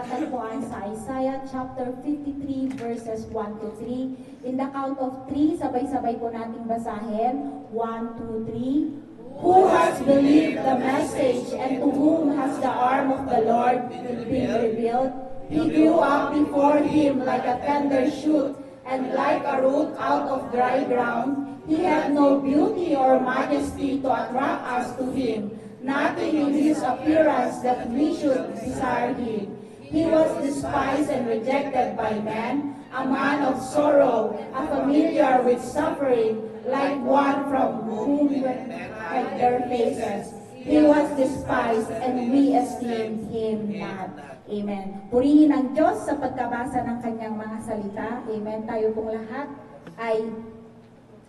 matatagpuan sa Isaiah chapter 53 verses 1 to 3. In the count of 3, sabay-sabay po nating basahin. 1, 2, 3. Who has believed the message, and to whom has the arm of the Lord been revealed? He grew up before him like a tender shoot, and like a root out of dry ground. He had no beauty or majesty to attract us to him, nothing in his appearance that we should desire him. He was despised and rejected by men, a man of sorrow, familiar with suffering, like one from whom men hide their faces. He was despised, and we esteemed him not. Amen. Purihin ang Diyos sa pagkabasa ng kanyang mga salita. Amen. Tayo pong lahat ay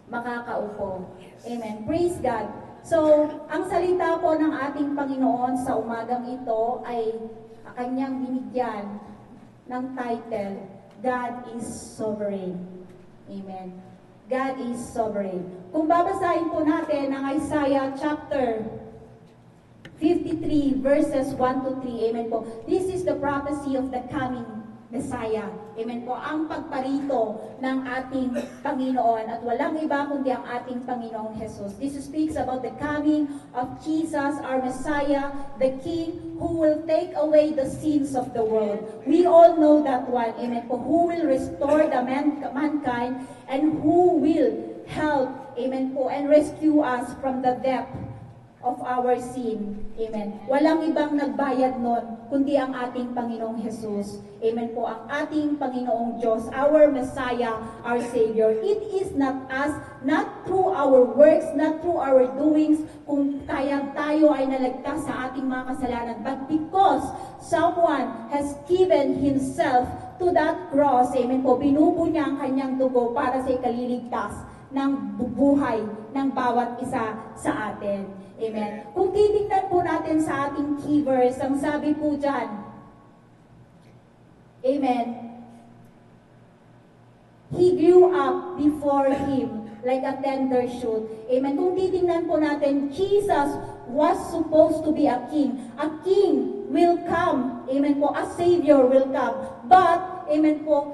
makakaupo. Amen. Praise God. So, ang salita po ng ating Panginoon sa umagang ito ay kanyang binigyan ng title, God is Sovereign. Amen. God is Sovereign. Kung babasahin po natin ang Isaiah chapter 53 verses 1 to 3. Amen po. This is the prophecy of the coming Messiah. Amen po. Ang pagparito ng ating Panginoon at walang iba kundi ang ating Panginoong Jesus. This speaks about the coming of Jesus, our Messiah, the King who will take away the sins of the world. We all know that one. Amen po. Who will restore the mankind and who will help, amen po, and rescue us from the depth of our sin. Amen. Walang ibang nagbayad nun, kundi ang ating Panginoong Jesus. Amen po, ang ating Panginoong Diyos, our Messiah, our Savior. It is not us, not through our works, not through our doings, kung kaya tayo ay naligtas sa ating mga kasalanan, but because someone has given himself to that cross, amen po, binubo niya ang kanyang dugo para sa ikaliligtas ng buhay ng bawat isa sa atin. Amen. Kung titingnan po natin sa ating key verse, ang sabi po dyan, amen, He grew up before him like a tender shoot. Amen. Kung titingnan po natin, Jesus was supposed to be a king. A king will come. Amen po. A savior will come. But, amen po,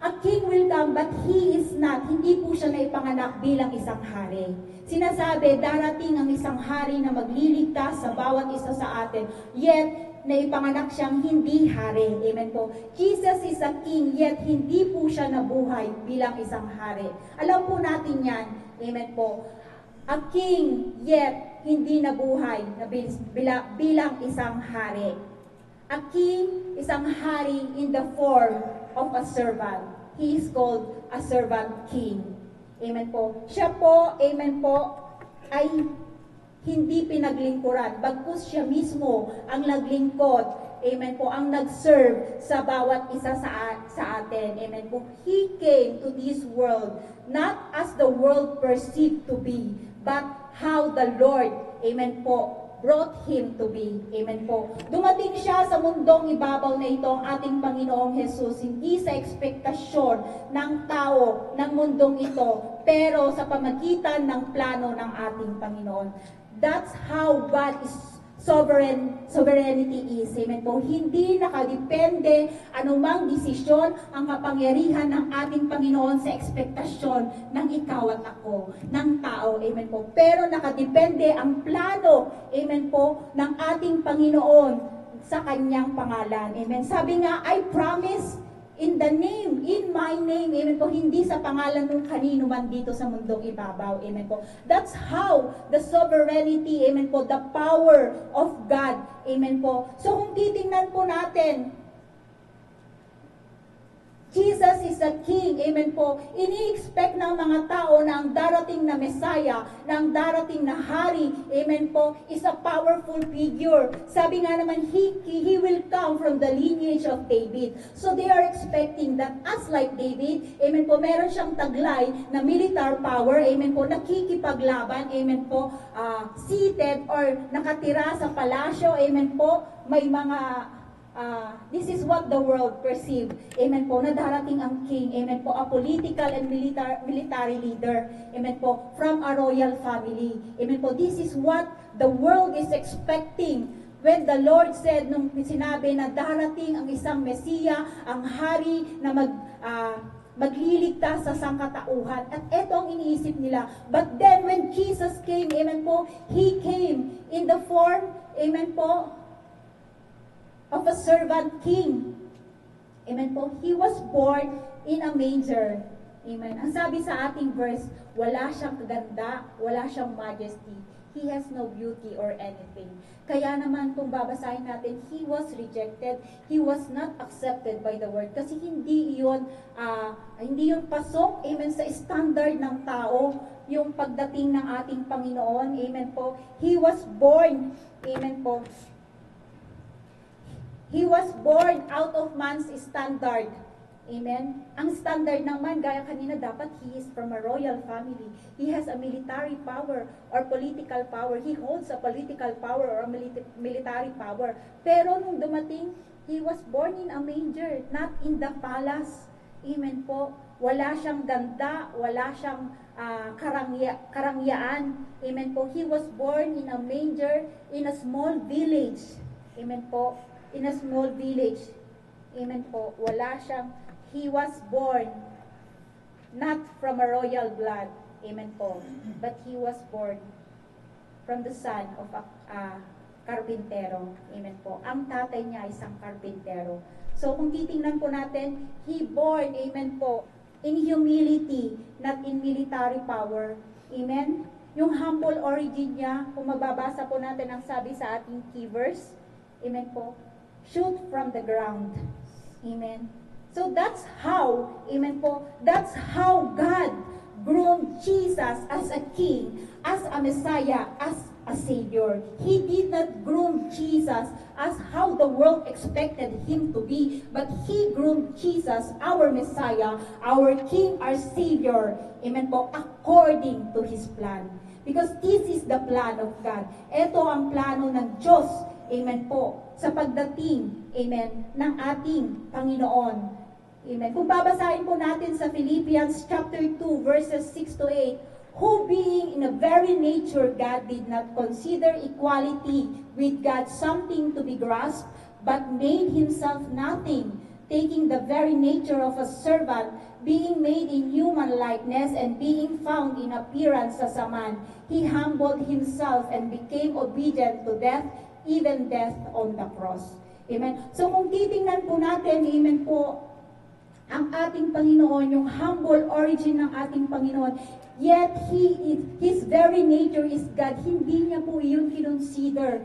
a king will come, but he is not. Hindi po siya naipanganak bilang isang hari. Sinasabi, darating ang isang hari na magliligtas sa bawat isa sa atin. Yet, naipanganak siyang hindi hari. Amen po. Jesus is a king, yet hindi po siya nabuhay bilang isang hari. Alam po natin yan. Amen po. A king, yet hindi nabuhay na bilang isang hari. A king, isang hari in the form of a servant. He is called a servant king. Amen po. Siya po, amen po, ay hindi pinaglingkuran. Bagkus siya mismo ang naglingkod. Amen po, ang nag-serve sa bawat isa sa atin. Amen po. He came to this world not as the world perceived to be, but how the Lord, amen po, brought him to be. Amen po. Dumating siya sa mundong ibabaw na ito, ang ating Panginoong Jesus, hindi sa ekspektasyon ng tao, ng mundong ito, pero sa pamagitan ng plano ng ating Panginoon. That's how God is sovereignty is. Amen po. Hindi nakadepende anumang desisyon ang kapangyarihan ng ating Panginoon sa ekspektasyon ng ikaw at ako, ng tao. Amen po. Pero nakadepende ang plano, amen po, ng ating Panginoon sa kanyang pangalan. Amen. Sabi nga, I promise in the name, in my name, amen po, hindi sa pangalan ng kanino man dito sa mundong ibabaw, amen po. That's how the sovereignty, amen po, the power of God, amen po. So kung titingnan po natin, Jesus is the King, amen po. Ini-expect ng mga tao na ang darating na Messiah, na ang darating na Hari, amen po, is a powerful figure. Sabi nga naman, He will come from the lineage of David. So they are expecting that as like David, amen po, meron siyang taglay na military power, amen po, nakikipaglaban, amen po, seated or nakatira sa palasyo, amen po, may mga this is what the world perceive. Amen po, na darating ang king. Amen po, a political and military leader. Amen po, from a royal family. Amen po, this is what the world is expecting. when the Lord said, nung sinabi na darating ang isang Mesiya, ang hari na magliligtas sa sangkatauhan. At ito ang iniisip nila. But then when Jesus came, amen po, He came in the form, amen po, of a servant king. Amen po, He was born in a manger. Amen. Ang sabi sa ating verse, wala siyang kaganda, wala siyang majesty. He has no beauty or anything. Kaya naman kung babasahin natin, He was rejected. He was not accepted by the world. Kasi hindi yun pasok, amen, sa standard ng tao, yung pagdating ng ating Panginoon. Amen po. He was born, amen po. He was born out of man's standard. Amen? Ang standard ng man, gaya kanina, dapat he is from a royal family. He has a military power or political power. He holds a political power or a military power. Pero nung dumating, he was born in a manger, not in the palace. Amen po. Wala siyang ganda, wala siyang karangyaan. Amen po. He was born in a manger in a small village. Amen po. In a small village. Amen po. Wala siyang He was born not from a royal blood. Amen po. But he was born from the son of a karpintero. Amen po. Ang tatay niya ay isang karpintero. So kung titingnan po natin, he born, amen po, in humility, not in military power. Amen? Yung humble origin niya, kung mababasa po natin ang sabi sa ating key verse, amen po, shoot from the ground. Amen? So that's how, amen po, that's how God groomed Jesus as a king, as a Messiah, as a Savior. He did not groom Jesus as how the world expected Him to be, but He groomed Jesus, our Messiah, our King, our Savior, amen po, according to His plan. Because this is the plan of God. Ito ang plano ng Diyos, amen po, sa pagdating, amen, ng ating Panginoon. Amen. Kung babasahin po natin sa Philippians chapter 2 verses 6 to 8, who being in a very nature God did not consider equality with God something to be grasped, but made himself nothing, taking the very nature of a servant, being made in human likeness and being found in appearance as a man, he humbled himself and became obedient to death, even death on the cross. Amen. So kung titingnan po natin, amen po, ang ating Panginoon, yung humble origin ng ating Panginoon, yet His very nature is God. Hindi niya po yun kinonsider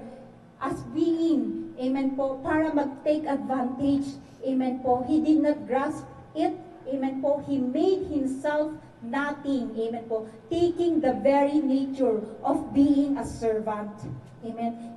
as being, amen po, para mag-take advantage, amen po. He did not grasp it, amen po. He made Himself nothing, amen po, taking the very nature of being a servant. Amen.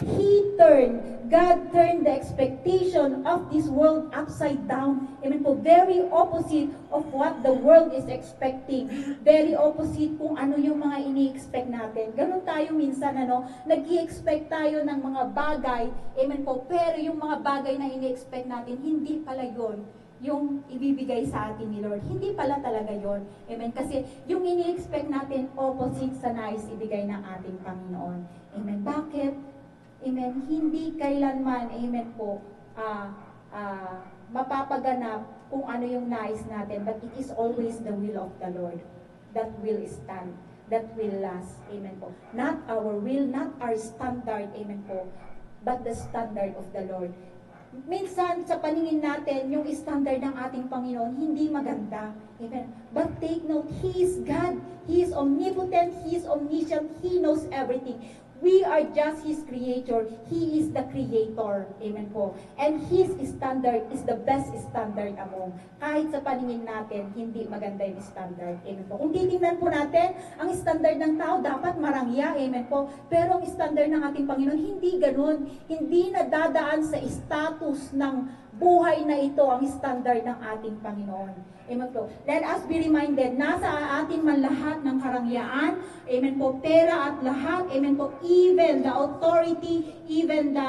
God turned the expectation of this world upside down. Amen po. Very opposite of what the world is expecting. Very opposite kung ano yung mga ini-expect natin. Ganun tayo minsan, nag-i-expect tayo ng mga bagay. Amen po. Pero yung mga bagay na ini-expect natin, hindi pala yun yung ibibigay sa atin ni Lord. Hindi pala talaga yon. Amen. Kasi yung ini-expect natin, opposite sa nais ibigay ng ating Panginoon. Amen. Bakit? Amen. Hindi kailanman, amen po, mapapaganap kung ano yung nais natin, but it is always the will of the Lord that will stand, that will last. Amen po. Not our will, not our standard, amen po, but the standard of the Lord. Minsan, sa paningin natin, yung standard ng ating Panginoon, hindi maganda. Amen. But take note, He is God. He is omnipotent. He is omniscient. He knows everything. We are just His creator. He is the creator. Amen po. And His standard is the best standard among. Kahit sa paningin natin, hindi maganda yung standard. Amen po. Kung titingnan po natin, ang standard ng tao dapat marangya. Amen po. Pero ang standard ng ating Panginoon, hindi ganun. Hindi nadadaan sa status ng buhay na ito ang standard ng ating Panginoon. Amen po. Let us be reminded, nasa atin man lahat ng karangyaan, amen po, pera at lahat, amen po, even the authority, even the,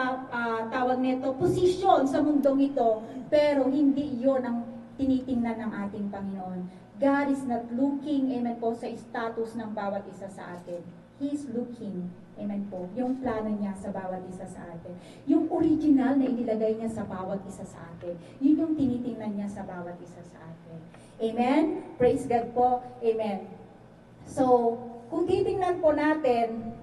posisyon sa mundong ito, pero hindi iyon ang tinitingnan ng ating Panginoon. God is not looking, amen po, sa status ng bawat isa sa atin. He's looking, amen po, yung plano niya sa bawat isa sa atin. Yung original na inilagay niya sa bawat isa sa atin. Yun yung tinitingnan niya sa bawat isa sa atin. Amen? Praise God po. Amen. So, kung titingnan po natin,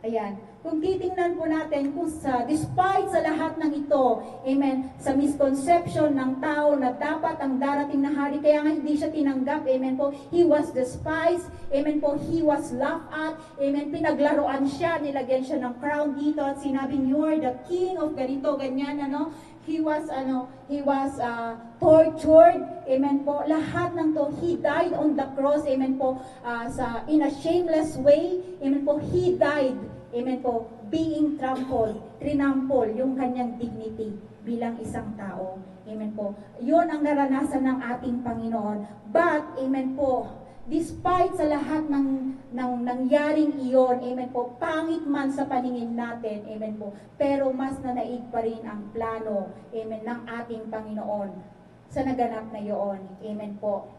ayan, kung titingnan po natin kung despite sa lahat ng ito, amen, sa misconception ng tao na dapat ang darating na hari, kaya nga hindi siya tinanggap, amen po, he was despised, amen po, he was laughed at, amen, pinaglaruan siya, nilagyan siya ng crown dito at sinabing, you are the king of ganito, ganyan, he was tortured, amen po, lahat ng to, he died on the cross, amen po, in a shameless way, amen po, he died, amen po, being trinampol yung kanyang dignity bilang isang tao. Amen po. Yun ang naranasan ng ating Panginoon. But, amen po, despite sa lahat ng nangyaring iyon, amen po, pangit man sa paningin natin, amen po, pero mas nanaig pa rin ang plano, amen, ng ating Panginoon sa naganap na iyon. Amen po.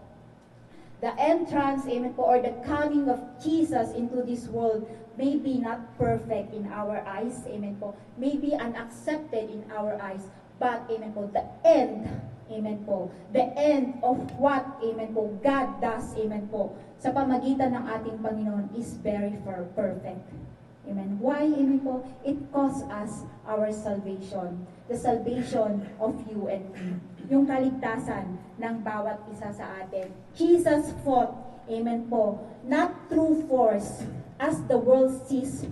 The entrance, amen po, or the coming of Jesus into this world may be not perfect in our eyes, amen po, may be unaccepted in our eyes, but, amen po, the end, amen po, the end of what, amen po, God does, amen po, sa pamagitan ng ating Panginoon is very perfect. Amen. Why, amen po? It costs us our salvation, the salvation of you and me. Yung kaligtasan ng bawat isa sa atin. Jesus fought, amen po, not through force, as the world sees.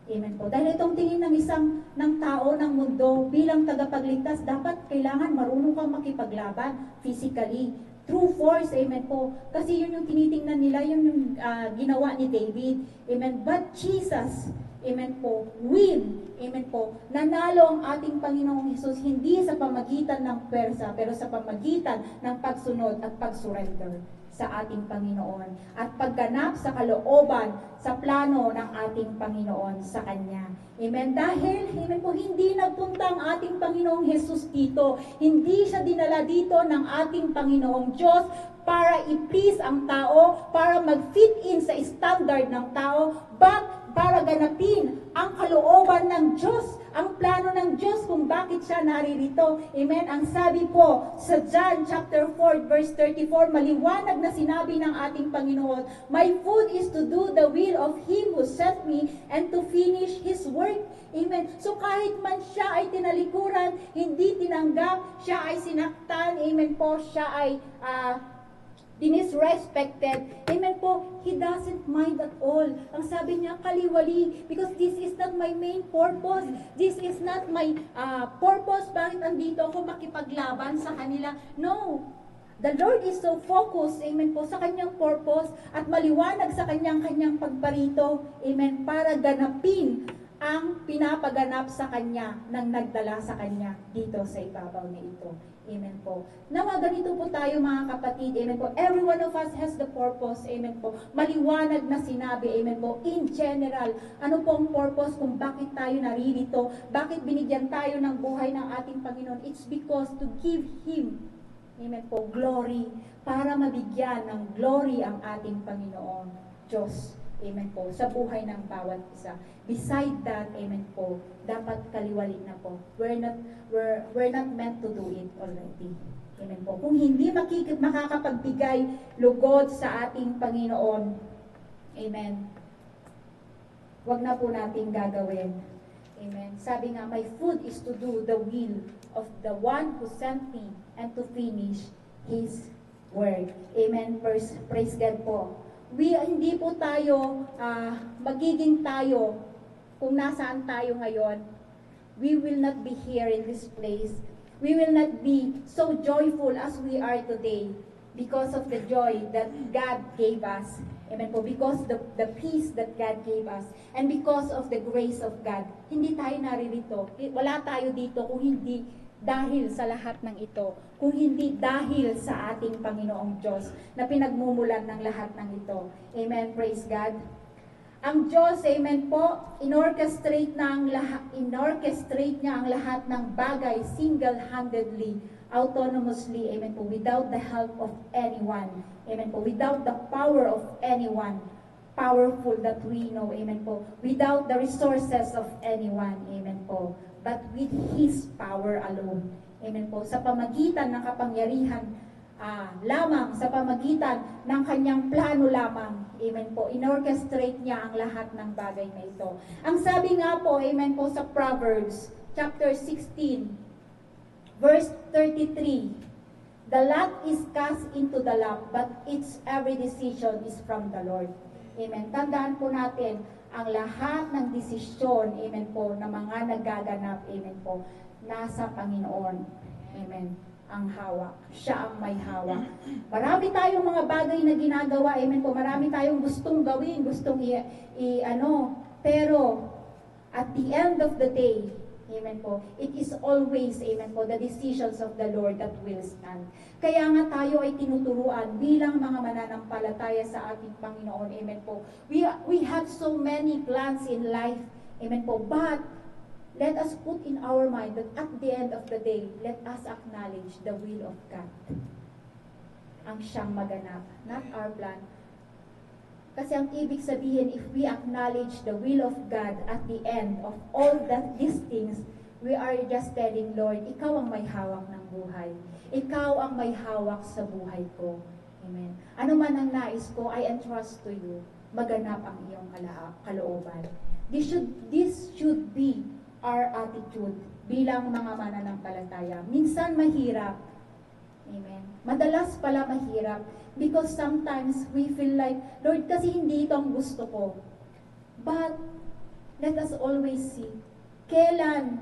Amen po. Dahil itong tingin ng tao, ng mundo, bilang tagapagligtas, dapat kailangan marunong kang makipaglaban physically. Through force, amen po. Kasi yun yung tinitingnan nila, yun yung ginawa ni David. Amen. But Jesus, amen po, win, amen po, nanalo ang ating Panginoong Hesus hindi sa pamagitan ng pwersa, pero sa pamagitan ng pagsunod at pagsurrender sa ating Panginoon at pagganap sa kalooban sa plano ng ating Panginoon sa Kanya. Amen. Dahil, amen po, hindi nagpunta ang ating Panginoong Hesus dito. Hindi siya dinala dito ng ating Panginoong Diyos para i-please ang tao, para mag-fit in sa standard ng tao, but para ganapin ang kalooban ng Diyos, ang plano ng Diyos kung bakit siya naririto. Amen. Ang sabi po sa John chapter 4 verse 34, maliwanag na sinabi ng ating Panginoon, my food is to do the will of Him who sent me and to finish His work. Amen. So kahit man siya ay tinalikuran, hindi tinanggap, siya ay sinaktan, amen po, siya ay disrespected, amen po, He doesn't mind at all. Ang sabi niya, kaliwali, because this is not my main purpose. This is not my purpose. Bakit andito ako makipaglaban sa kanila? No. The Lord is so focused, amen po, sa kanyang purpose at maliwanag sa kanyang pagparito, amen, para ganapin ang pinapaganap sa kanya ng nagdala sa kanya dito sa ibabaw na ito. Amen po. Nawa, ganito po tayo mga kapatid, amen po. Every one of us has the purpose, amen po. Maliwanag na sinabi, amen po. In general, ano po ang purpose kung bakit tayo naririto? Bakit binigyan tayo ng buhay ng ating Panginoon? It's because to give Him, amen po, glory. Para mabigyan ng glory ang ating Panginoon, Diyos. Amen po, sa buhay ng bawat isa. Beside that, amen po, dapat kaliwali na po. We're not meant to do it already. Amen po. Kung hindi makakapagbigay lugod sa ating Panginoon, amen, wag na po natin gagawin. Amen. Sabi nga, my food is to do the will of the one who sent me and to finish His work. Amen. Praise God po. Hindi po tayo magiging tayo kung nasaan tayo ngayon. We will not be here in this place. We will not be so joyful as we are today because of the joy that God gave us. Amen po. Because the peace that God gave us and because of the grace of God. Hindi tayo naririto. Wala tayo dito kung hindi dahil sa lahat ng ito, kung hindi dahil sa ating Panginoong Diyos na pinagmumulan ng lahat ng ito. Amen, praise God. Ang Diyos, amen po, inorchestrate niya ang lahat ng bagay single-handedly, autonomously, amen po, without the help of anyone. Amen po, without the power of anyone. powerful that we know, amen po, without the resources of anyone, amen po, but with His power alone, amen po, sa pamagitan ng kapangyarihan lamang, sa pamagitan ng kanyang plano lamang, amen po, inorchestrate niya ang lahat ng bagay na ito. Ang sabi nga po, amen po, sa Proverbs, chapter 16, verse 33, the lot is cast into the lap, but its every decision is from the Lord. Amen. Tandaan po natin, ang lahat ng desisyon, amen po, na mga nagaganap, amen po, nasa Panginoon. Amen. Ang hawak. Siya ang may hawak. Marami tayong mga bagay na ginagawa, amen po, marami tayong gustong gawin, gustong pero at the end of the day, amen po, it is always, amen po, the decisions of the Lord that will stand. Kaya nga tayo ay tinuturuan bilang mga mananampalataya sa ating Panginoon, amen po. We have so many plans in life, amen po, but let us put in our mind that at the end of the day, let us acknowledge the will of God. Ang siyang maganap, not our plan. Kasi ang ibig sabihin, if we acknowledge the will of God at the end of all these things, we are just telling, Lord, Ikaw ang may hawak ng buhay. Ikaw ang may hawak sa buhay ko. Amen. Ano man ang nais ko, I entrust to you. Maganap ang iyong kalooban. This should be our attitude bilang mga mananampalataya. Minsan mahirap. Amen. Madalas pala mahirap because sometimes we feel like, Lord, kasi hindi ito ang gusto ko. But let us always see kailan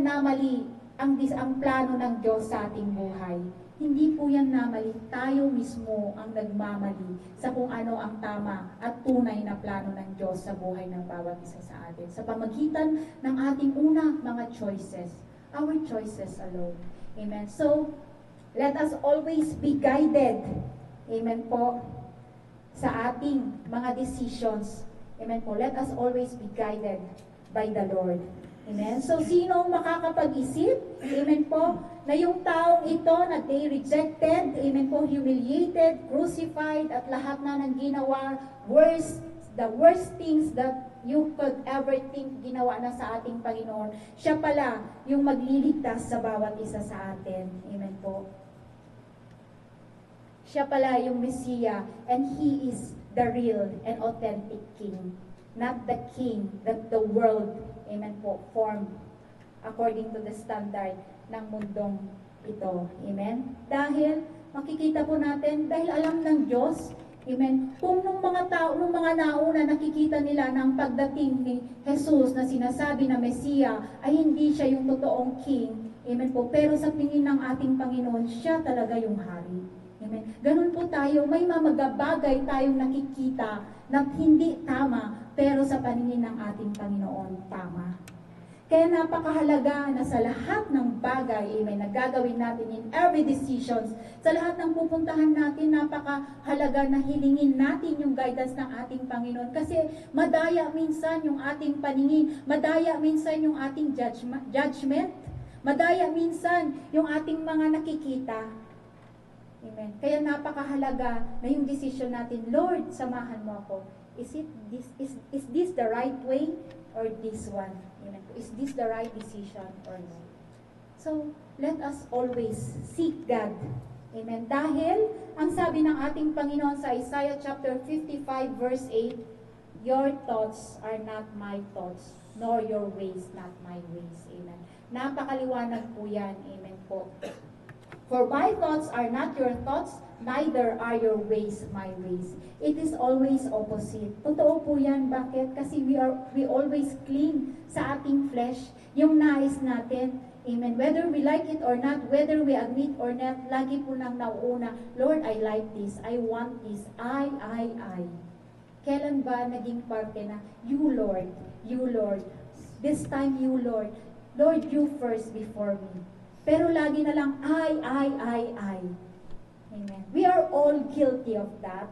namali ang plano ng Diyos sa ating buhay. Hindi po yan namali. Tayo mismo ang nagmamali sa kung ano ang tama at tunay na plano ng Diyos sa buhay ng bawat isa sa atin. Sa pamagitan ng ating mga choices. Our choices alone. Amen. So, let us always be guided. Amen po. Sa ating mga decisions. Amen po. Let us always be guided by the Lord. Amen. So, sino makakapag-isip? Amen po. Na yung taong ito na they rejected, amen po, humiliated, crucified, at lahat na ng ginawa, the worst things that you could ever think ginawa na sa ating Panginoon, siya pala yung magliligtas sa bawat isa sa atin. Amen po. Siya pala yung Messiah, and He is the real and authentic King. Not the King that the world, amen po, formed according to the standard ng mundong ito. Amen? Dahil, makikita po natin, dahil alam ng Diyos, amen, kung nung mga nauna nakikita nila ng pagdating ni Jesus na sinasabi na Mesiya, ay hindi siya yung totoong King, amen po, pero sa tingin ng ating Panginoon, siya talaga yung hari. Amen? Ganun po tayo, may mamagabagay tayong nakikita na hindi tama, pero sa paningin ng ating Panginoon, tama. Kaya napakahalaga na sa lahat ng bagay, amen, na gagawin natin in every decisions, sa lahat ng pupuntahan natin, napakahalaga na hilingin natin yung guidance ng ating Panginoon. Kasi madaya minsan yung ating paningin, madaya minsan yung ating judgment, madaya minsan yung ating mga nakikita. Amen. Kaya napakahalaga na yung decision natin, Lord, samahan mo ako. Is this the right way or this one? Amen. Is this the right decision or no? So, let us always seek God. Amen. Dahil, ang sabi ng ating Panginoon sa Isaiah chapter 55 verse 8, your thoughts are not my thoughts, nor your ways not my ways. Amen. Napakaliwanag po yan. Amen po. For my thoughts are not your thoughts, neither are your ways my ways. It is always opposite. Totoo po yan. Bakit? Kasi we always cling sa ating flesh. Yung nais natin. Amen. Whether we like it or not, whether we admit or not, lagi po nang nauuna, Lord, I like this. I want this. I. Kailan ba naging parte na, you Lord. This time you Lord. Lord, you first before me. Pero lagi na lang, I. Amen. We are all guilty of that.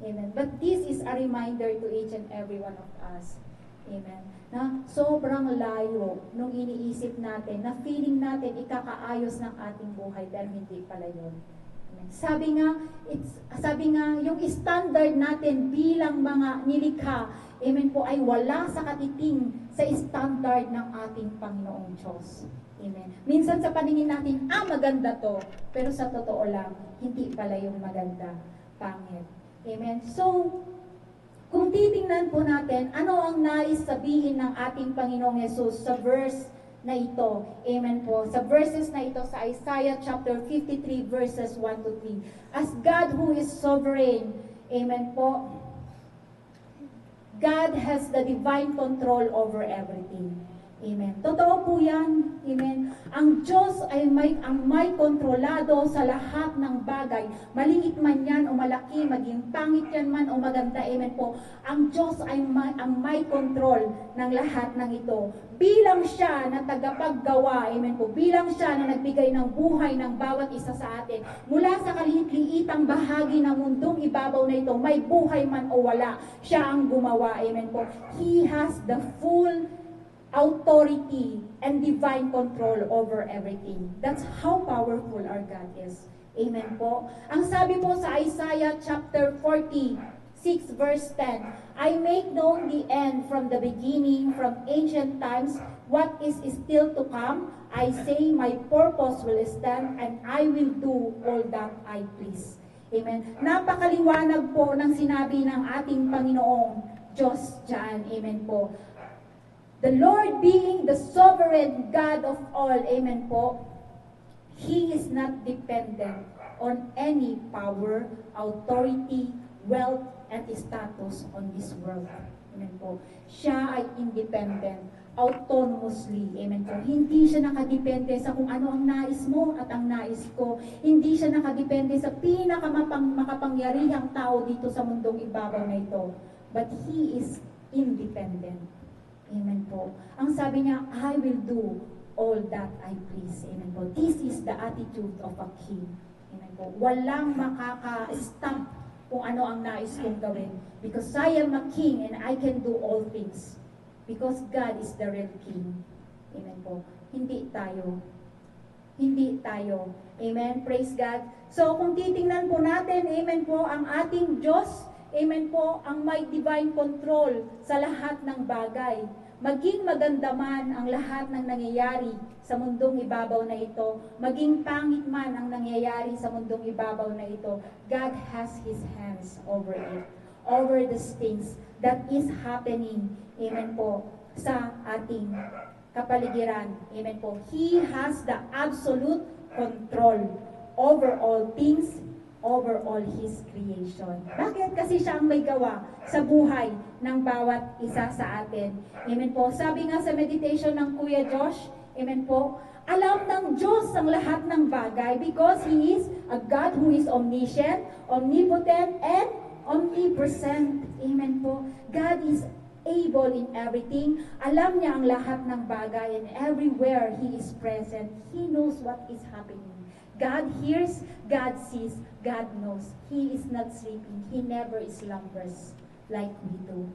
Amen. But this is a reminder to each and every one of us. Amen. Na sobrang layo nung iniisip natin, na feeling natin ikakaayos ng ating buhay, pero hindi pala yun. Sabi nga, yung standard natin bilang mga nilikha, amen po, ay wala sa katiting sa standard ng ating Panginoong Diyos. Amen. Minsan sa paningin natin, maganda to. Pero sa totoo lang, hindi pala yung maganda. Pangit. Amen. So, kung titingnan po natin, ano ang nais sabihin ng ating Panginoong Yesus sa verse na ito? Amen po. Sa verses na ito sa Isaiah chapter 53 verses 1 to 3. As God who is sovereign, amen po, God has the divine control over everything. Amen. Totoo po yan. Amen. Ang Diyos ay may kontrolado sa lahat ng bagay. Maliit man yan o malaki, maging pangit yan man o maganda. Amen po. Ang Diyos ay may control ng lahat ng ito. Bilang siya na tagapaggawa, amen po. Bilang siya na nagbigay ng buhay ng bawat isa sa atin. Mula sa kaliit-liitang bahagi ng mundong ibabaw na ito, may buhay man o wala, siya ang gumawa. Amen po. He has the full authority and divine control over everything. That's how powerful our God is. Amen po. Ang sabi po sa Isaiah chapter 46 verse 10, I make known the end from the beginning, from ancient times, what is still to come. I say my purpose will stand and I will do all that I please. Amen. Napakaliwanag po ng sinabi ng ating Panginoong Diyos dyan. Amen po. The Lord being the sovereign God of all, amen po, He is not dependent on any power, authority, wealth, and status on this world. Amen po. Siya ay independent, autonomously, amen po. Hindi siya nakadepende sa kung ano ang nais mo at ang nais ko. Hindi siya nakadepende sa pinakamakapangyarihang tao dito sa mundong ibabaw na ito. But He is independent. Amen po. Ang sabi niya, I will do all that I please. Amen po. This is the attitude of a king. Amen po. Walang makaka-stamp kung ano ang nais kong gawin. Because I am a king and I can do all things. Because God is the real king. Amen po. Hindi tayo. Hindi tayo. Amen. Praise God. So, kung titingnan po natin, amen po, ang ating Diyos, amen po, ang may divine control sa lahat ng bagay. Maging maganda man ang lahat ng nangyayari sa mundong ibabaw na ito, maging pangit man ang nangyayari sa mundong ibabaw na ito, God has His hands over it, over these things that is happening, amen po, sa ating kapaligiran, amen po. He has the absolute control over all things, over all His creation. Bakit? Kasi siya ang may gawa sa buhay ng bawat isa sa atin. Amen po. Sabi nga sa meditation ng Kuya Josh, amen po, alam ng Diyos ang lahat ng bagay because He is a God who is omniscient, omnipotent, and omnipresent. Amen po. God is able in everything. Alam niya ang lahat ng bagay and everywhere He is present. He knows what is happening. God hears, God sees, God knows. He is not sleeping. He never slumbers like we do.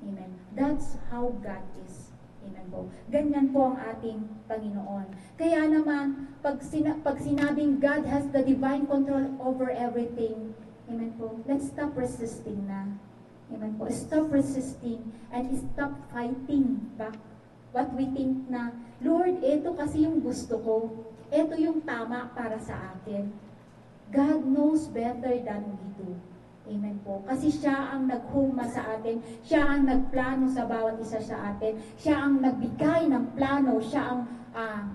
Amen. That's how God is. Amen po. Ganyan po ang ating Panginoon. Kaya naman, pag sinabing God has the divine control over everything, amen po, let's stop resisting na. Amen po. Stop resisting and stop fighting back what we think na, Lord, ito kasi yung gusto ko. Ito yung tama para sa akin. God knows better than we do. Amen po. Kasi siya ang naghuma sa atin. Siya ang nagplano sa bawat isa sa atin. Siya ang nagbigay ng plano. Siya ang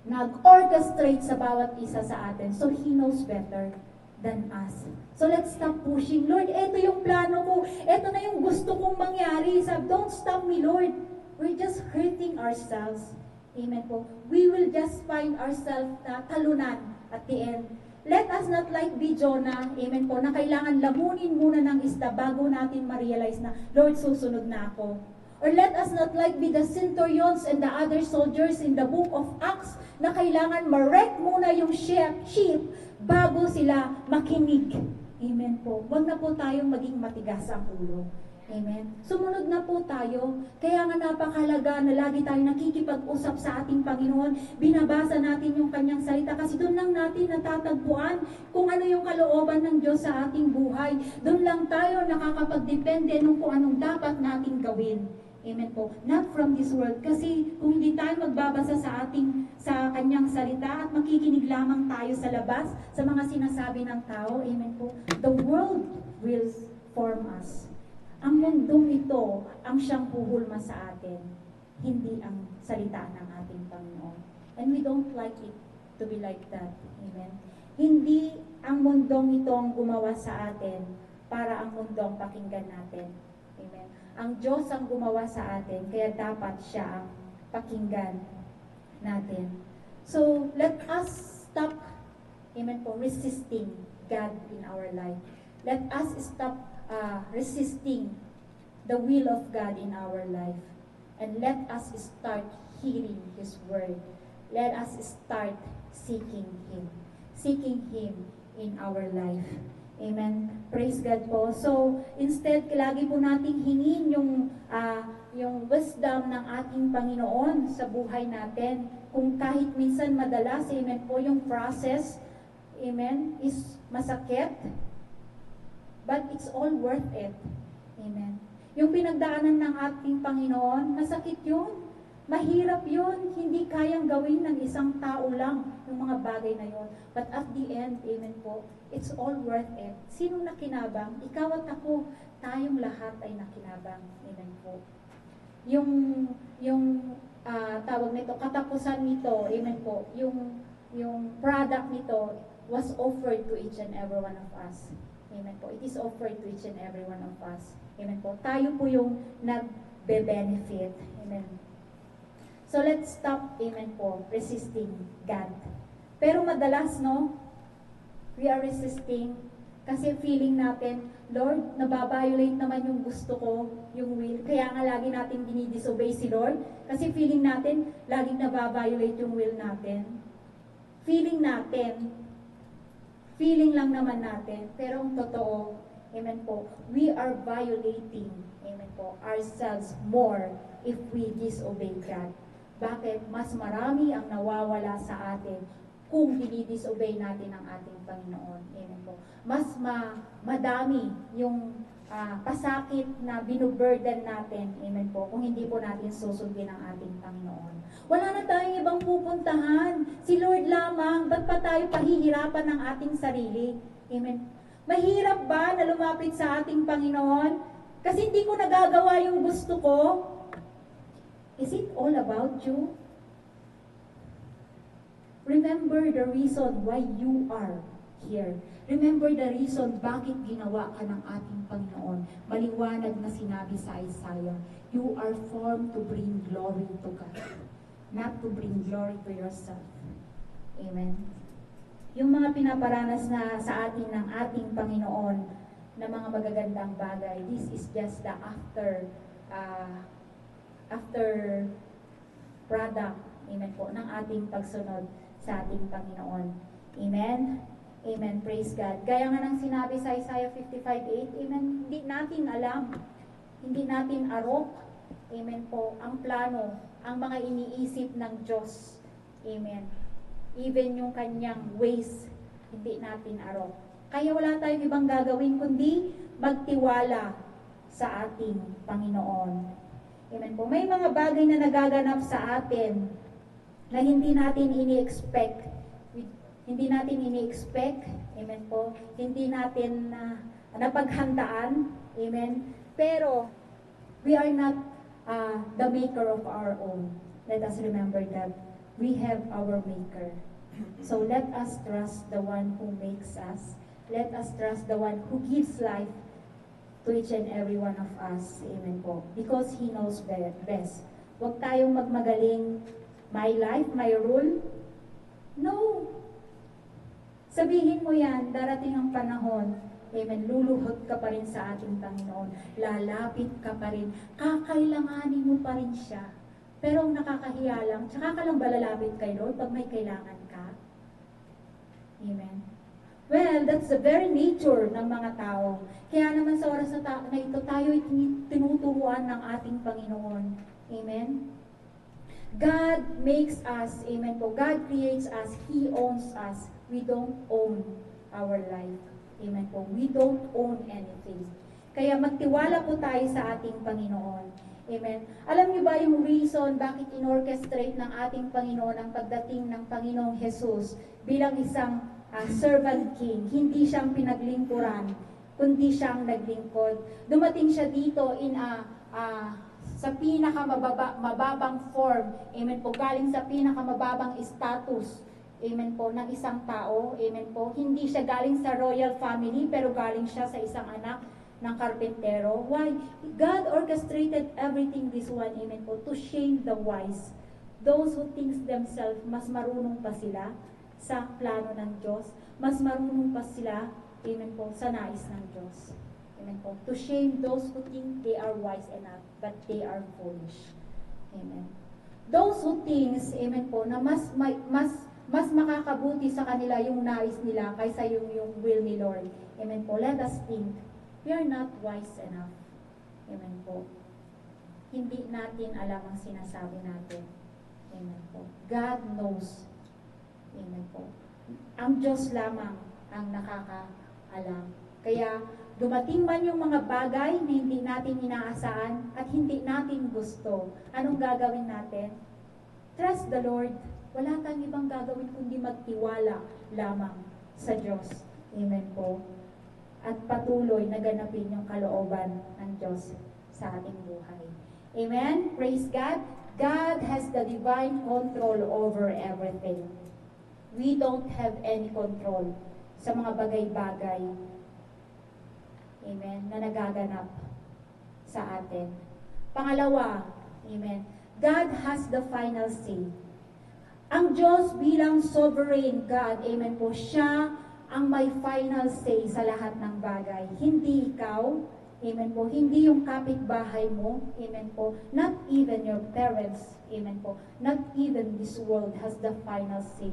nag-orchestrate sa bawat isa sa atin. So He knows better than us. So let's stop pushing. Lord, ito yung plano ko. Ito na yung gusto kong mangyari. Don't stop me, Lord. We're just hurting ourselves. Amen po. We will just find ourselves na talunan at the end. Let us not like be Jonah, amen po, na kailangan lamunin muna ng isda bago natin ma-realize na, Lord, susunod na ako. Or let us not like be the centurions and the other soldiers in the book of Acts na kailangan ma-wreck muna yung ship bago sila makinig. Amen po. Huwag na po tayong maging matigas ang ulo. Amen. Sumunod na po tayo. Kaya nga napakalaga na lagi tayo nakikipag-usap sa ating Panginoon. Binabasa natin yung kanyang salita kasi doon lang natin natatagpuan kung ano yung kalooban ng Diyos sa ating buhay. Doon lang tayo nakakapagdepende nung kung anong dapat nating gawin. Amen po. Not from this world. Kasi kung hindi tayo magbabasa sa kanyang salita at makikinig lamang tayo sa labas, sa mga sinasabi ng tao, amen po, the world will form us. Ang mundong ito ang siyang puhulma sa atin, hindi ang salita ng ating Panginoon. And we don't like it to be like that. Amen. Hindi ang mundong ito ang gumawa sa atin para ang mundong pakinggan natin. Amen. Ang Diyos ang gumawa sa atin, kaya dapat siya ang pakinggan natin. So, let us stop, amen po, resisting God in our life. Let us stop resisting the will of God in our life. And let us start hearing His word. Let us start seeking Him. Seeking Him in our life. Amen. Praise God po. So, instead, lagi po nating hingin yung wisdom ng ating Panginoon sa buhay natin. Kung kahit minsan madalas, amen po, yung process, amen, is masakit, but it's all worth it. Amen. Yung pinagdaanan ng ating Panginoon, masakit yun. Mahirap yun. Hindi kayang gawin ng isang tao lang yung mga bagay na yun. But at the end, amen po, it's all worth it. Sinong nakinabang? Ikaw at ako, tayong lahat ay nakinabang. Amen po. Yung tawag nito, katapusan nito, amen po, yung product nito was offered to each and every one of us. Amen po. It is offered to each and every one of us. Amen po. Tayo po yung nagbe-benefit. Amen. So let's stop, amen po, resisting God. Pero madalas, no, we are resisting kasi feeling natin, Lord, nababiolate naman yung gusto ko, yung will. Kaya nga lagi natin dinidisobey si Lord kasi feeling natin, laging nababiolate yung will natin. Feeling natin, feeling lang naman natin, pero ang totoo, amen po, we are violating, amen po, ourselves more if we disobey God. Bakit? Mas marami ang nawawala sa atin kung dinidisobey natin ang ating Panginoon. Amen po. Mas madami yung pasakit na binuburden natin, amen po, kung hindi po natin susundin ang ating Panginoon. Wala na tayong ibang pupuntahan. Si Lord lamang, ba't pa tayo pahihirapan ng ating sarili? Amen. Mahirap ba na lumapit sa ating Panginoon? Kasi hindi ko nagagawa yung gusto ko. Is it all about you? Remember the reason why you are here. Remember the reason bakit ginawa ka ng ating Panginoon. Maliwanag na sinabi sa Isaiah, you are formed to bring glory to God, not to bring glory to yourself. Amen. Yung mga pinaparanas na sa atin ng ating Panginoon na mga magagandang bagay, this is just the after product, amen po, ng ating pagsunod sa ating Panginoon. Amen? Amen. Praise God. Gaya nga ng sinabi sa Isaiah 55:8, amen, hindi natin alam, hindi natin arok, amen po, ang plano, ang mga iniisip ng Diyos. Amen. Even yung kanyang ways, hindi natin arok. Kaya wala tayong ibang gagawin kundi magtiwala sa ating Panginoon. Amen po. May mga bagay na nagaganap sa atin na hindi natin ini-expect. Hindi natin ini-expect. Amen po. Hindi natin napaghandaan. Amen. Pero, we are not the maker of our own. Let us remember that we have our maker. So let us trust the one who makes us. Let us trust the one who gives life to each and every one of us. Amen po. Because He knows best. Huwag tayong magmagaling, my life, my rule. No. Sabihin mo yan, darating ang panahon, amen, luluhod ka pa rin sa ating Panginoon. Lalapit ka pa rin. Kakailanganin mo pa rin siya. Pero ang nakakahiya lang, tsaka ka lang ba lalapit kay Lord pag may kailangan ka? Amen. Well, that's the very nature ng mga tao. Kaya naman sa oras na ito, tayo ay tinuturuan ng ating Panginoon. Amen? God makes us, amen po, God creates us, He owns us. We don't own our life. Amen po. We don't own anything. Kaya magtiwala po tayo sa ating Panginoon. Amen. Alam niyo ba yung reason bakit inorchestrate ng ating Panginoon ang pagdating ng Panginoong Jesus bilang isang servant king? Hindi siyang pinaglingkuran, kundi siyang naglingkod. Dumating siya dito sa pinakamababang form. Amen po. Galing sa pinakamababang status. Amen po, ng isang tao. Amen po. Hindi siya galing sa royal family, pero galing siya sa isang anak ng karpentero. Why? God orchestrated everything this one, amen po, to shame the wise. Those who think themselves, mas marunong pa sila sa plano ng Diyos. Mas marunong pa sila, amen po, sa nais ng Diyos. Amen po. To shame those who think they are wise enough, but they are foolish. Amen. Those who think, amen po, na mas makakabuti sa kanila yung nais nila kaysa yung will ni Lord. Amen po. Let us think. We are not wise enough. Amen po. Hindi natin alam ang sinasabi natin. Amen po. God knows. Amen po. Ang Diyos lamang ang nakakaalam. Kaya dumating man yung mga bagay na hindi natin inaasahan at hindi natin gusto, anong gagawin natin? Trust the Lord. Wala tayong ibang gagawin kundi magtiwala lamang sa Diyos. Amen po. At patuloy na ganapin yung kalooban ng Diyos sa ating buhay. Amen? Praise God. God has the divine control over everything. We don't have any control sa mga bagay-bagay, amen, na nagaganap sa atin. Pangalawa, amen, God has the final say. Ang Diyos bilang sovereign God, amen po, siya ang may final say sa lahat ng bagay. Hindi ikaw, amen po, hindi yung kapitbahay mo, amen po, not even your parents, amen po, not even this world has the final say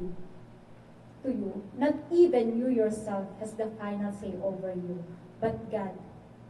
to you. Not even you yourself has the final say over you. But God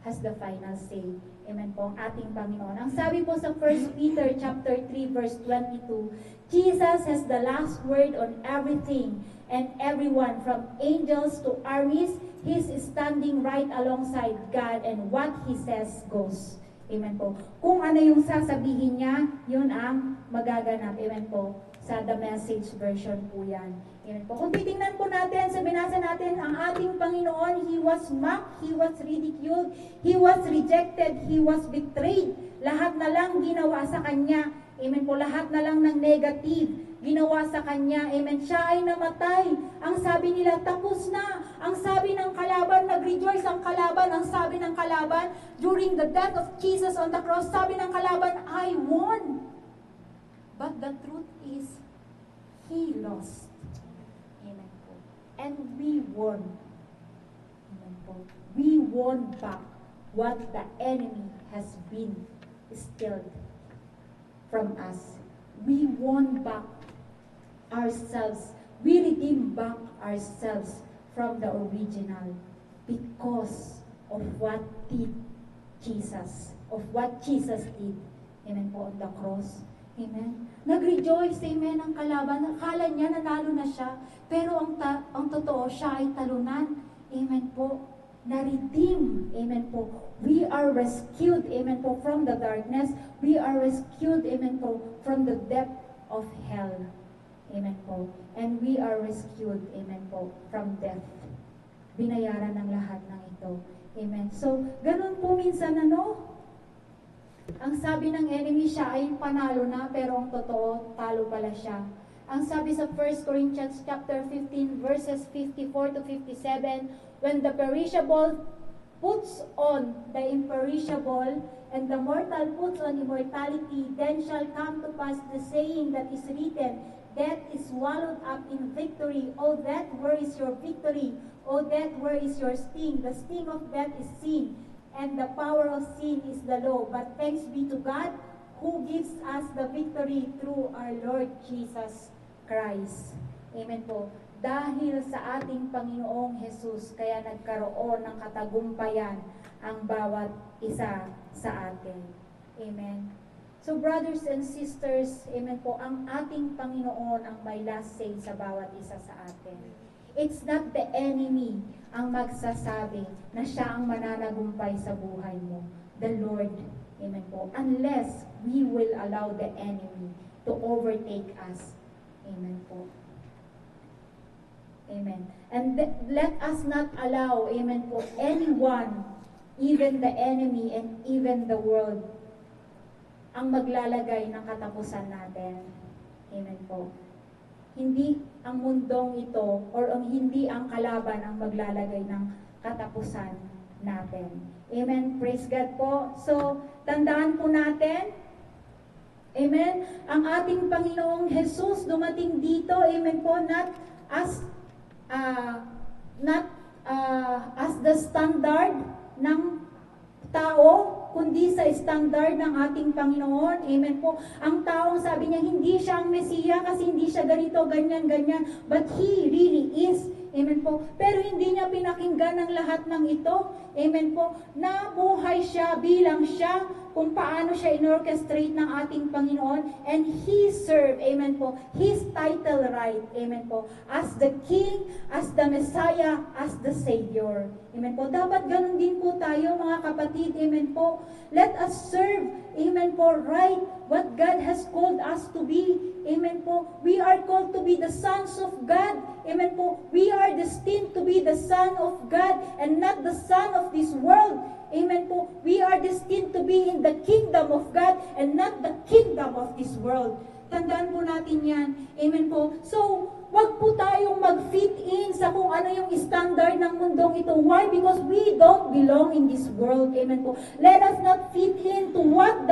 has the final say. Amen po, ang ating Panginoon. Ang sabi po sa 1 Peter chapter 3 verse 22, Jesus has the last word on everything and everyone, from angels to armies. He's standing right alongside God, and what He says goes. Amen po. Kung ano yung sasabihin niya, yun ang magaganap. Amen po. Sa The Message version po yan. Amen po. Kung titingnan po natin, sa binasa natin, ang ating Panginoon, He was mocked, He was ridiculed, He was rejected, He was betrayed. Lahat na lang ginawa sa Kanya. Amen po. Lahat na lang ng negative ginawa sa Kanya. Amen. Siya ay namatay. Ang sabi nila, tapos na. Ang sabi ng kalaban, nag-rejoice ang kalaban. Ang sabi ng kalaban, during the death of Jesus on the cross, sabi ng kalaban, I won. But the truth is, He lost. Amen po. And we won. Amen po. We won back what the enemy has been stealed from us. We won back ourselves. We redeemed back ourselves from the original because of what did Jesus, of what Jesus did. Amen po, on the cross. Amen. Nag-rejoice, amen, ang kalaban. Akala niya nanalo na siya. Pero ang totoo, siya ay talunan. Amen po. Na-redeem. Amen po. We are rescued, amen po, from the darkness. We are rescued, amen po, from the depth of hell. Amen po. And we are rescued, amen po, from death. Binayaran ng lahat ng ito. Amen. So, ganun po minsan, ang sabi ng enemy, siya ay panalo na, pero ang totoo, talo pala siya. Ang sabi sa 1 Corinthians chapter 15 verses 54 to 57, when the perishable puts on the imperishable, and the mortal puts on immortality, then shall come to pass the saying that is written, death is swallowed up in victory. O death, where is your victory? O death, where is your sting? The sting of death is sin, and the power of sin is the law. But thanks be to God, who gives us the victory through our Lord Jesus Christ. Amen po. Dahil sa ating Panginoong Jesus, kaya nagkaroon ng katagumpayan ang bawat isa sa atin. Amen. So brothers and sisters, amen po, ang ating Panginoon ang may last say sa bawat isa sa atin. It's not the enemy ang magsasabi na siya ang mananagumpay sa buhay mo. The Lord, amen po. Unless we will allow the enemy to overtake us. Amen po. Amen. And let us not allow, amen po, anyone, even the enemy and even the world, ang maglalagay ng katapusan natin. Amen po. Hindi ang mundong ito or hindi ang kalaban ang maglalagay ng katapusan natin. Amen. Praise God po. So, tandaan po natin, amen, ang ating Panginoong Jesus dumating dito, amen po, not as the standard ng tao, kundi sa standard ng ating Panginoon. Amen po. Ang taong sabi niya, hindi siya ang Mesiya kasi hindi siya ganito, ganyan, ganyan. But He really is. Amen po. Pero hindi niya pinakinggan ang lahat ng ito. Amen po. Nabuhay siya bilang siya kung paano siya inorchestrate ng ating Panginoon. And He served, amen po, His title right, amen po, as the King, as the Messiah, as the Savior. Amen po. Dapat ganun din po tayo mga kapatid, amen po. Let us serve, amen po, right, what God has called us to be. Amen po. We are called to be the sons of God. Amen po. We are destined to be the son of God and not the son of this world. Amen po. We are destined to be in the kingdom of God and not the kingdom of this world. Tandaan po natin yan. Amen po. So, wag po tayong mag-fit in sa kung ano yung standard ng mundong ito. Why? Because we don't belong in this world. Amen po. Let us not fit in to what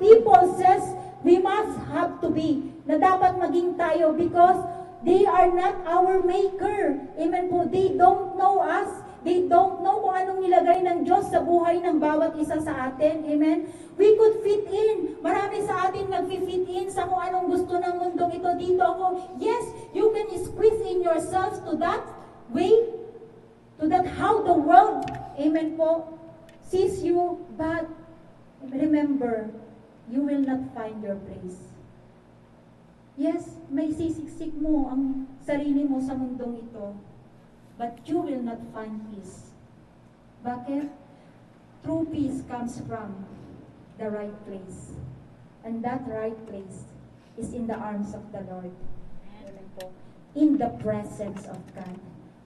people says we must have to be. Na dapat maging tayo because they are not our maker. Amen po. They don't know us. They don't know kung anong nilagay ng Diyos sa buhay ng bawat isa sa atin. Amen? We could fit in. Marami sa atin nag-fit in sa kung anong gusto ng mundong ito. Dito ako. Yes, you can squeeze in yourselves to that way, to that how the world, amen po, sees you. But remember, you will not find your place. Yes, may sisiksik mo ang sarili mo sa mundong ito. But you will not find peace. Bakit? True peace comes from the right place. And that right place is in the arms of the Lord. Amen po. In the presence of God.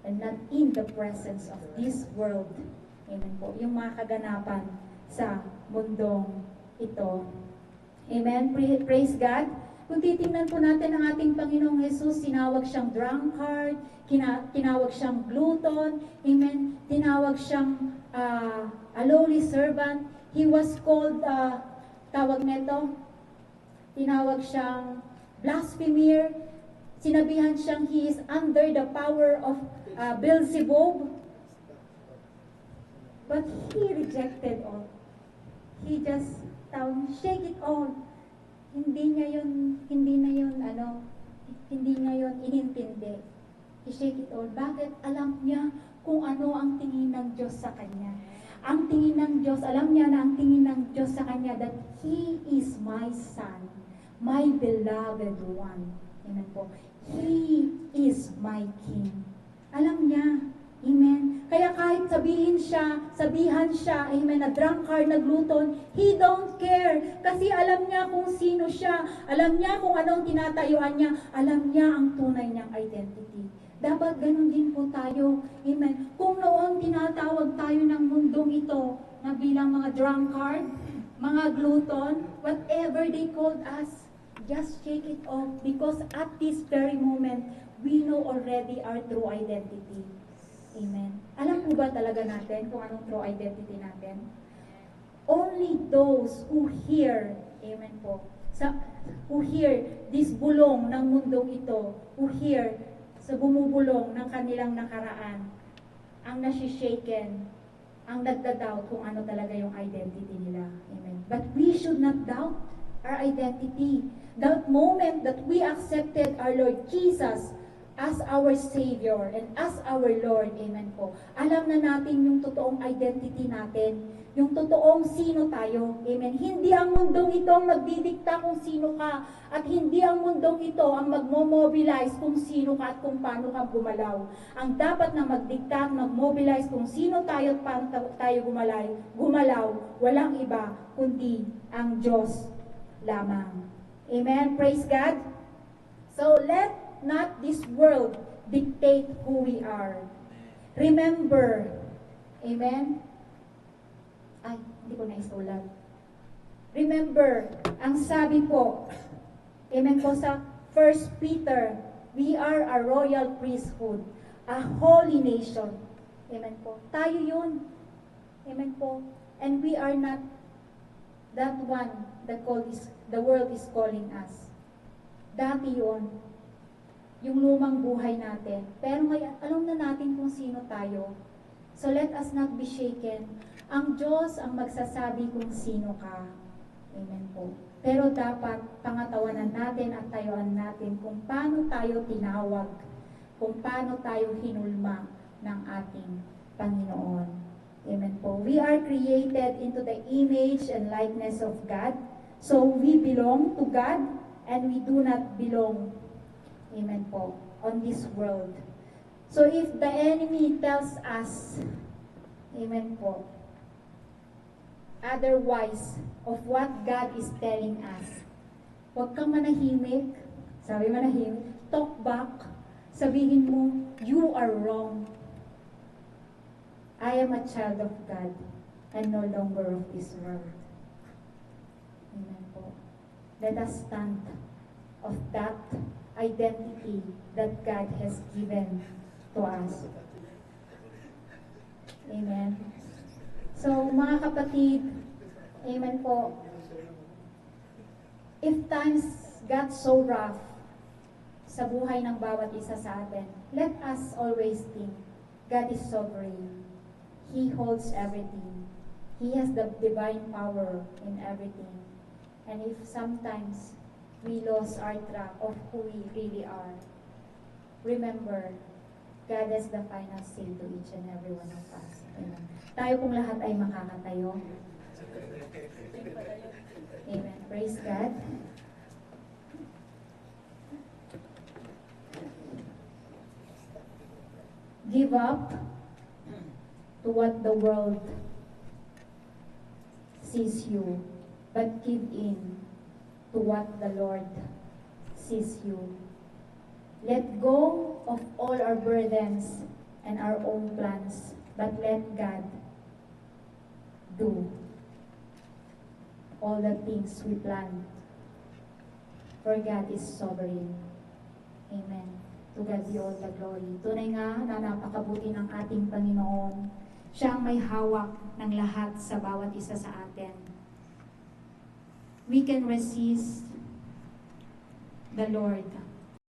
And not in the presence of this world. Amen po. Yung mga kaganapan sa mundong ito. Amen. Praise God. Kung titingnan po natin ang ating Panginoong Jesus, tinawag siyang drunkard, tinawag siyang glutton, amen, tinawag siyang a lowly servant. He was called, tinawag siyang blasphemer, sinabihan siyang he is under the power of Beelzebub. But he rejected all. He just shake it all. Hindi niya yun inintindi. He shake it all. Bakit? Alam niya kung ano ang tingin ng Diyos sa kanya. Ang tingin ng Diyos, alam niya na ang tingin ng Diyos sa kanya that He is my Son, my beloved one. Amen po. He is my King. Alam niya. Amen. Kaya kahit sabihan siya, amen, na drunkard, na glutton, he don't care. Kasi alam niya kung sino siya. Alam niya kung anong tinatayuan niya. Alam niya ang tunay niyang identity. Dapat ganun din po tayo. Amen. Kung noon tinatawag tayo ng mundong ito na bilang mga drunkard, mga glutton, whatever they called us, just shake it off because at this very moment, we know already our true identity. Amen. Alam po ba talaga natin kung anong true identity natin? Only those who hear, amen po, who hear this bulong ng mundong ito, who hear sa bumubulong ng kanilang nakaraan, ang nasishaken, ang nagda-doubt kung ano talaga yung identity nila. Amen. But we should not doubt our identity. That moment that we accepted our Lord Jesus as our Savior and as our Lord. Amen po. Alam na natin yung totoong identity natin, yung totoong sino tayo. Amen. Hindi ang mundong ito ang magdidikta kung sino ka, at hindi ang mundong ito ang magmo-mobilize kung sino ka at kung paano ka gumalaw. Ang dapat na magdikta at mag-mobilize kung sino tayo at paano tayo gumalaw, walang iba kundi ang Diyos lamang. Amen. Praise God. So let not this world dictate who we are. Remember, amen? Ay, hindi ko naisulat. Remember, ang sabi po, amen po sa 1 Peter, we are a royal priesthood, a holy nation. Amen po. Tayo yun. Amen po. And we are not that one that the world is calling us. Dati yun, yung lumang buhay natin. Pero ngayon, alam na natin kung sino tayo. So let us not be shaken. Ang Diyos ang magsasabi kung sino ka. Amen po. Pero dapat pangatawanan natin at tayuan natin kung paano tayo tinawag, kung paano tayo hinulma ng ating Panginoon. Amen po. We are created into the image and likeness of God. So we belong to God and we do not belong, amen po, on this world. So if the enemy tells us, amen po, otherwise of what God is telling us, huwag kang manahimik. Sabi manahimik, talk back. Sabihin mo, you are wrong. I am a child of God and no longer of this world. Amen po. Let us stand of that identity that God has given to us. Amen. So, mga kapatid, amen po, if times got so rough sa buhay ng bawat isa sa atin, let us always think, God is sovereign. He holds everything. He has the divine power in everything. And if sometimes we lost our track of who we really are, remember, God has the final say to each and every one of us. Amen. Tayo kung lahat ay makakatayo. Amen. Praise God. Give up to what the world sees you, but give in to what the Lord sees you. Let go of all our burdens and our own plans, but let God do all the things we plan. For God is sovereign. Amen. To God be all the glory. Tunay nga na napakabuti ng ating Panginoon. Siya ang may hawak ng lahat sa bawat isa sa atin. We can resist the Lord